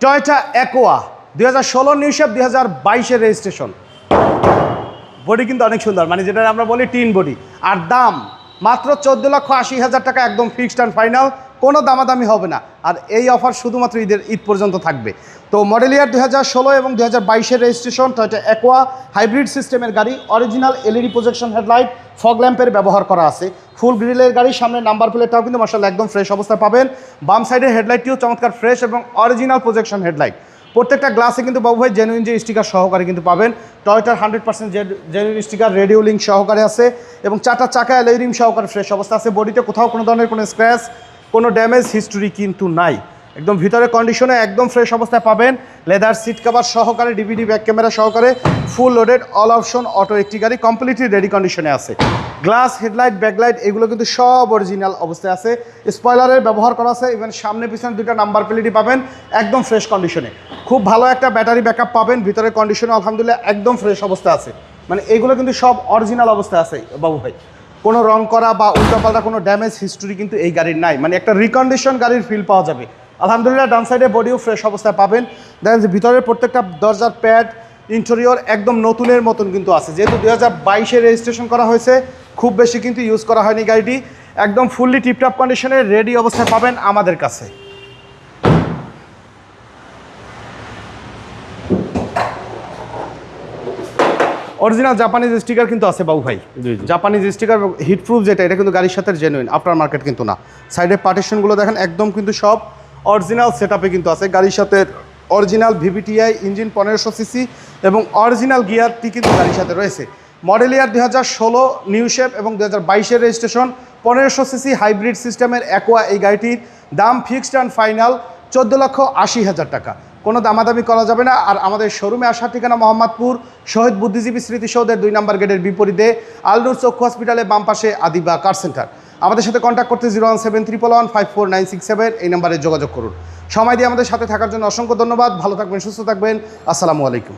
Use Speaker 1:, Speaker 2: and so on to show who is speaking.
Speaker 1: Toyota Aqua 2016 new shape 2022-এর registration. Body কিন্তু অনেক সুন্দর, মানে যেটা আমরা বলি টিন বডি। আর দাম মাত্র 14,80,000 টাকা, একদম ফিক্সড অ্যান্ড ফাইনাল, কোনো দামাদামি হবে না। আর এই অফার শুধুমাত্র ঈদ পর্যন্ত থাকবে। তো মডেল ইয়ার 2016 এবং 2022-এর রেজিস্ট্রেশন, টয়োটা অ্যাকোয়া হাইব্রিড সিস্টেমের গাড়ি, original LED projection headlight, fog ল্যাম্পের ব্যবহার করা আছে, ফুল গ্রিলের গাড়ি। সামনে নাম্বার প্লেটটাও কিন্তু মাশাআল্লাহ একদম ফ্রেশ অবস্থায় পাবেন। বাম সাইডের হেডলাইটটিও চমৎকার ফ্রেশ এবং অরিজিনাল প্রজেকশন হেডলাইট। প্রত্যেকটা গ্লাসে কিন্তু বাবু ভাই জেনুইন যে স্টিকার সহকারে কিন্তু পাবেন। টয়োটার 100% জেনুইন স্টিকার, রেডিও লিঙ্ক সহকারে আছে এবং চারটা চাকা অ্যালয় রিম সহকারে ফ্রেশ অবস্থা আছে। বডিতে কোথাও কোনো ধরনের কোনো স্ক্র্যাচ, কোনো ড্যামেজ হিস্টোরি কিন্তু নাই। একদম ভিতরে কন্ডিশনে একদম ফ্রেশ অবস্থায় পাবেন। লেদার সিট কভার সহকারে, ডিভিডি ব্যাক ক্যামেরা সহকারে, full loaded all option auto একটি গাড়ি, কমপ্লিটলি রেডি কন্ডিশনে আছে। গ্লাস, হেডলাইট, ব্যাকলাইট এগুলো কিন্তু সব অরিজিনাল অবস্থায় আছে। স্পয়লারের ব্যবহার করা আছে, ইভেন সামনে পিছনে দুইটা নাম্বার প্লেটই পাবেন একদম ফ্রেশ কন্ডিশনে। খুব ভালো একটা ব্যাটারি ব্যাকআপ পাবেন। ভিতরে কন্ডিশনে আলহামদুলিল্লাহ একদম ফ্রেশ অবস্থা আছে। মানে এগুলো কিন্তু সব অরিজিনাল অবস্থায় আছে বাবু ভাই। কোনো রং করা বা উল্টাপাল্টা কোনো ড্যামেজ হিস্টোরি কিন্তু এই গাড়ির নাই। মানে একটা রিকন্ডিশন গাড়ির ফিল পাওয়া যাবে আলহামদুলিল্লাহ। ডান সাইডে বডিও ফ্রেশ অবস্থায় পাবেন। দেখেন যে ভিতরের প্রত্যেকটা দরজার প্যাড, ইন্টেরিয়র একদম নতুনের মতন কিন্তু আছে। যেহেতু 2022-এ রেজিস্ট্রেশন করা হয়েছে, খুব বেশি কিন্তু ইউজ করা হয়নি গাড়িটি। একদম ফুললি টিপটপ কন্ডিশনে রেডি অবস্থায় পাবেন আমাদের কাছে। অরিজিনাল জাপানিজ স্টিকার কিন্তু আছে বাবু ভাই। জাপানিজ স্টিকার হিটপ্রুফ, যেটা এটা কিন্তু গাড়ির সাথে জেনুইন, আফটার মার্কেট কিন্তু না। সাইডের পার্টিশনগুলো দেখেন একদম কিন্তু সব অরিজিনাল সেটআপে কিন্তু আছে। গাড়ির সাথে অরিজিনাল ভিভিটিআই ইঞ্জিন 1500 সিসি এবং অরিজিনাল গিয়ারটি কিন্তু গাড়ির সাথে রয়েছে। মডেল ইয়ার 2016 নিউ শেপ এবং 2022-এর রেজিস্ট্রেশন, 1500 সিসি হাইব্রিড সিস্টেমের অ্যাকোয়া এই গাড়িটির দাম ফিক্সড অ্যান্ড ফাইনাল 14,80,000 টাকা। কোনো দামাদামি করা যাবে না। আর আমাদের শোরুমে আসার ঠিকানা মোহাম্মদপুর শহীদ বুদ্ধিজীবী স্মৃতিসৌধের 2 নম্বর গেটের বিপরীতে আলনুর চক্ষু হসপিটালের বাম পাশে আদিবা কার সেন্টার। আমাদের সাথে কন্ট্যাক্ট করতে 01711544967 এই নাম্বারে যোগাযোগ করুন। সময় দিয়ে আমাদের সাথে থাকার জন্য অসংখ্য ধন্যবাদ। ভালো থাকবেন, সুস্থ থাকবেন। আসসালামু আলাইকুম।